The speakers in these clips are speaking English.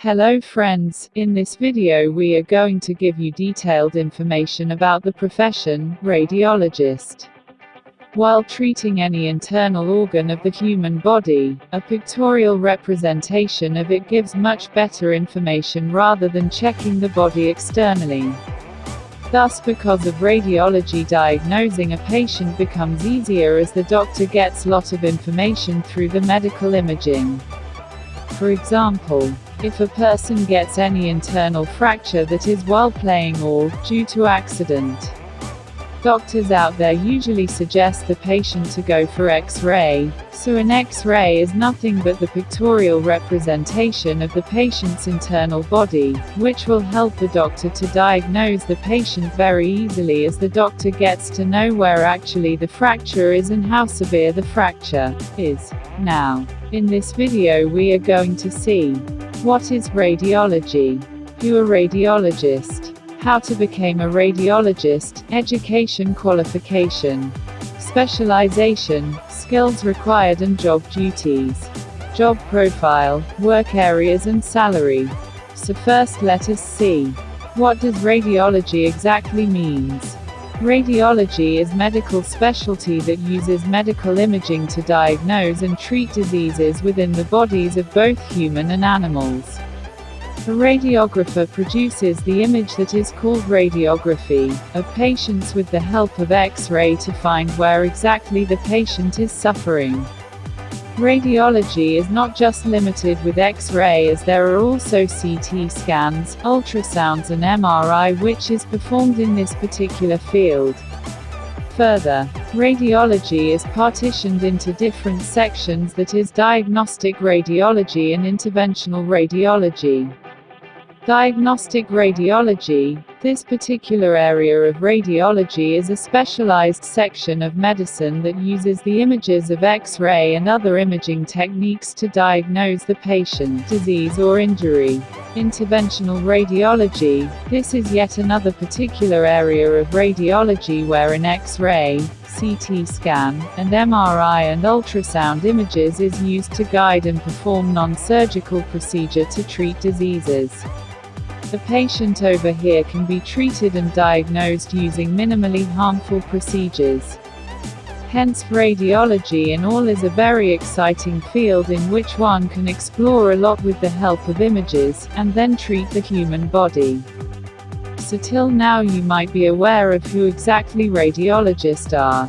Hello friends, in this video we are going to give you detailed information about the profession, radiologist. While treating any internal organ of the human body, a pictorial representation of it gives much better information rather than checking the body externally. Thus, because of radiology, diagnosing a patient becomes easier as the doctor gets lot of information through the medical imaging. For example, if a person gets any internal fracture that is while playing or due to accident, doctors out there usually suggest the patient to go for X-ray. So an X-ray is nothing but the pictorial representation of the patient's internal body, which will help the doctor to diagnose the patient very easily, as the doctor gets to know where actually the fracture is and how severe the fracture is. Now, in this video we are going to see what is radiology, who a radiologist, how to become a radiologist, education, qualification, specialization, skills required and job duties, job profile, work areas and salary. So first let us see, what does radiology exactly means? Radiology is medical specialty that uses medical imaging to diagnose and treat diseases within the bodies of both human and animals. A radiographer produces the image that is called radiography, of patients with the help of X-ray to find where exactly the patient is suffering. Radiology is not just limited with X-ray, as there are also CT scans, ultrasounds and MRI which is performed in this particular field. Further, radiology is partitioned into different sections, that is diagnostic radiology and interventional radiology. Diagnostic radiology, this particular area of radiology is a specialized section of medicine that uses the images of X-ray and other imaging techniques to diagnose the patient's disease or injury. Interventional radiology, this is yet another particular area of radiology where an X-ray, CT scan, and MRI and ultrasound images is used to guide and perform non-surgical procedure to treat diseases. The patient over here can be treated and diagnosed using minimally harmful procedures. Hence, radiology in all is a very exciting field in which one can explore a lot with the help of images, and then treat the human body. So till now you might be aware of who exactly radiologists are.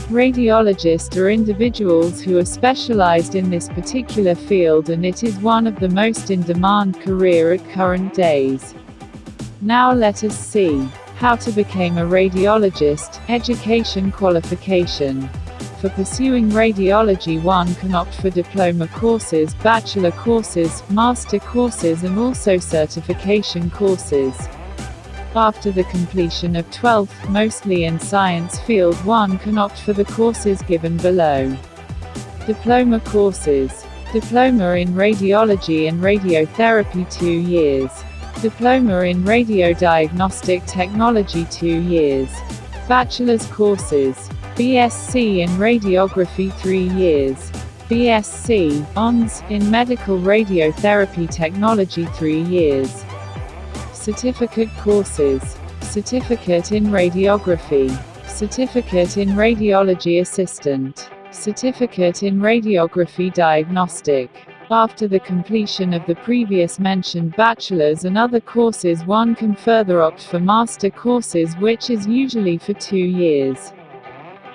Radiologists are individuals who are specialized in this particular field, and it is one of the most in-demand career at current days. Now let us see how to become a radiologist, education, qualification. For pursuing radiology, one can opt for diploma courses, bachelor courses, master courses and also certification courses. After the completion of 12th, mostly in science field, one can opt for the courses given below. Diploma courses. Diploma in Radiology and Radiotherapy 2 years. Diploma in Radiodiagnostic Technology 2 years. Bachelor's courses. BSc in Radiography 3 years. BSc, Hons, in Medical Radiotherapy Technology 3 years. Certificate courses. Certificate in Radiography. Certificate in Radiology Assistant. Certificate in Radiography Diagnostic. After the completion of the previous mentioned bachelor's and other courses, one can further opt for master courses, which is usually for 2 years.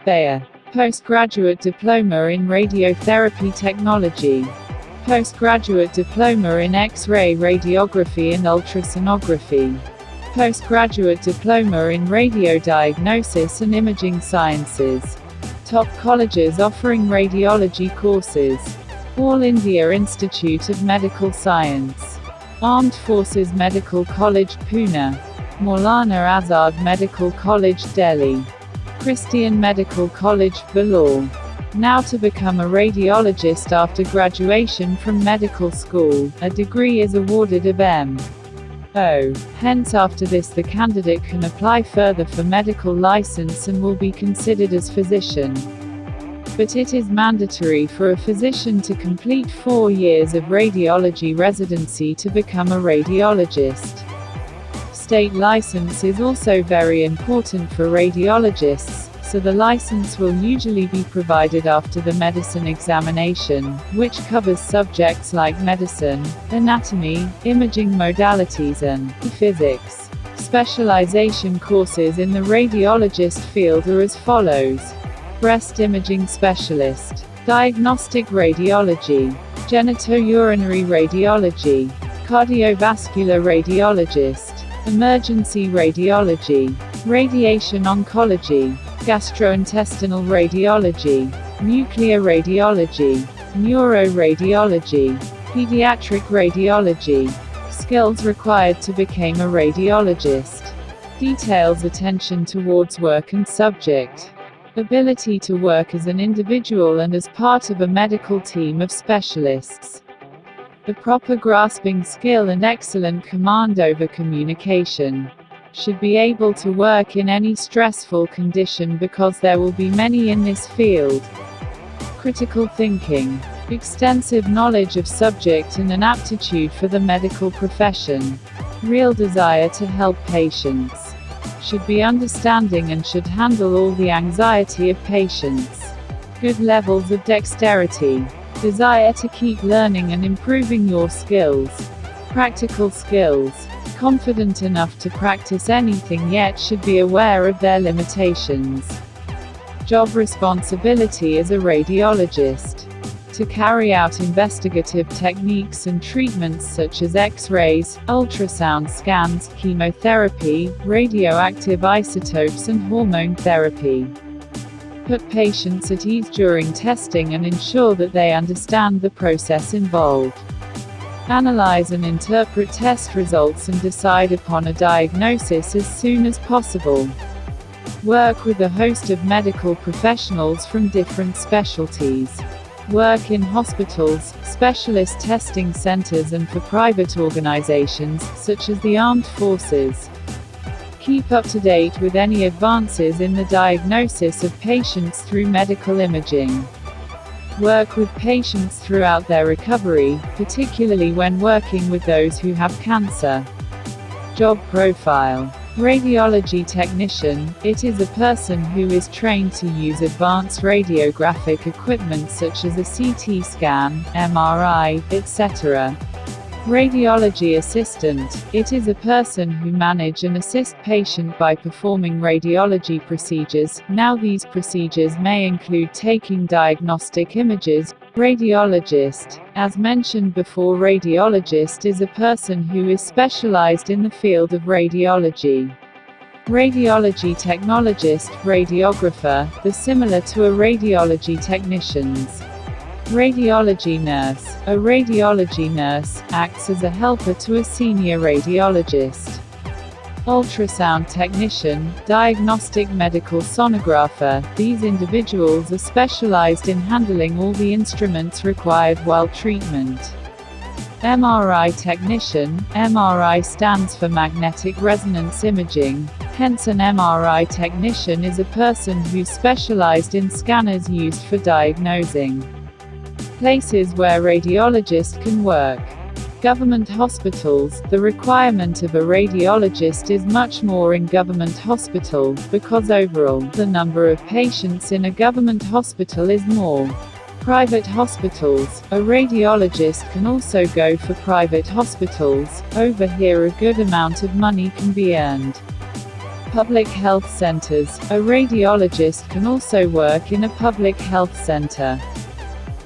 Bayer. Postgraduate diploma in Radiotherapy Technology. Postgraduate diploma in X-ray radiography and ultrasonography. Postgraduate diploma in radiodiagnosis and imaging sciences. Top colleges offering radiology courses: All India Institute of Medical Science, Armed Forces Medical College Pune, Maulana Azad Medical College Delhi, Christian Medical College Vellore. Now, to become a radiologist after graduation from medical school, a degree is awarded of M.O. Hence, after this the candidate can apply further for medical license and will be considered as physician. but it is mandatory for a physician to complete 4 years of radiology residency to become a radiologist. State license is also very important for radiologists, so the license will usually be provided after the medicine examination, which covers subjects like medicine, anatomy, imaging modalities and physics. Specialization courses in the radiologist field are as follows: breast imaging specialist, diagnostic radiology, genitourinary radiology, cardiovascular radiologist, emergency radiology, radiation oncology, gastrointestinal radiology, nuclear radiology, neuroradiology, pediatric radiology. Skills required to become a radiologist. Details: attention towards work and subject. Ability to work as an individual and as part of a medical team of specialists. The proper grasping skill and excellent command over communication. Should be able to work in any stressful condition because there will be many in this field. Critical thinking. Extensive knowledge of subject and an aptitude for the medical profession. Real desire to help patients. Should be understanding and should handle all the anxiety of patients. Good levels of dexterity. Desire to keep learning and improving your skills. Practical skills. Confident enough to practice anything yet should be aware of their limitations. Job responsibility as a radiologist. To carry out investigative techniques and treatments such as X-rays, ultrasound scans, chemotherapy, radioactive isotopes and hormone therapy. Put patients at ease during testing and ensure that they understand the process involved. Analyze and interpret test results and decide upon a diagnosis as soon as possible. Work with a host of medical professionals from different specialties. Work in hospitals, specialist testing centers and for private organizations, such as the armed forces. Keep up to date with any advances in the diagnosis of patients through medical imaging. Work with patients throughout their recovery, particularly when working with those who have cancer. Job profile. Radiology technician. It is a person who is trained to use advanced radiographic equipment such as a CT scan, MRI, etc. Radiology assistant. It is a person who manage and assist patient by performing radiology procedures. Now these procedures may include taking diagnostic images. Radiologist. As mentioned before, radiologist is a person who is specialized in the field of radiology. Radiology technologist, radiographer, the similar to a radiology technicians. Radiology nurse. A radiology nurse acts as a helper to a senior radiologist. Ultrasound technician, diagnostic medical sonographer. These individuals are specialized in handling all the instruments required while treatment. MRI technician. MRI stands for magnetic resonance imaging. Hence an MRI technician is a person who specialized in scanners used for diagnosing. Places where radiologists can work. Government hospitals. The requirement of a radiologist is much more in government hospital, because overall, the number of patients in a government hospital is more. Private hospitals. A radiologist can also go for private hospitals. Over here a good amount of money can be earned. Public health centers. A radiologist can also work in a public health center.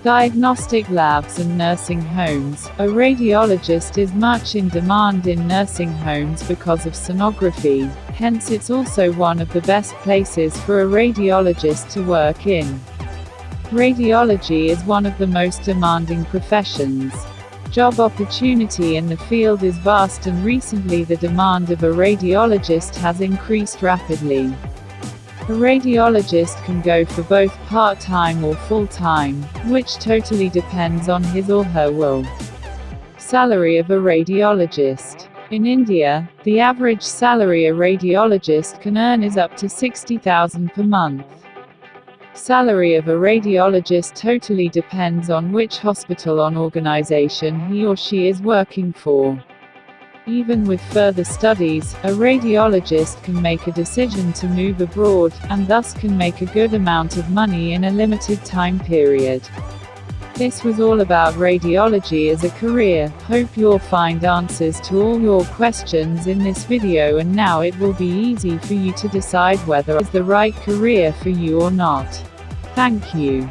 Diagnostic labs and nursing homes. A radiologist is much in demand in nursing homes because of sonography, hence it's also one of the best places for a radiologist to work in. Radiology is one of the most demanding professions. Job opportunity in the field is vast and recently the demand of a radiologist has increased rapidly. A radiologist can go for both part-time or full-time, which totally depends on his or her will. Salary of a radiologist. In India, the average salary a radiologist can earn is up to 60,000 per month. Salary of a radiologist totally depends on which hospital or organization he or she is working for. Even with further studies, a radiologist can make a decision to move abroad, and thus can make a good amount of money in a limited time period. This was all about radiology as a career. Hope you'll find answers to all your questions in this video, and now it will be easy for you to decide whether it's the right career for you or not. Thank you.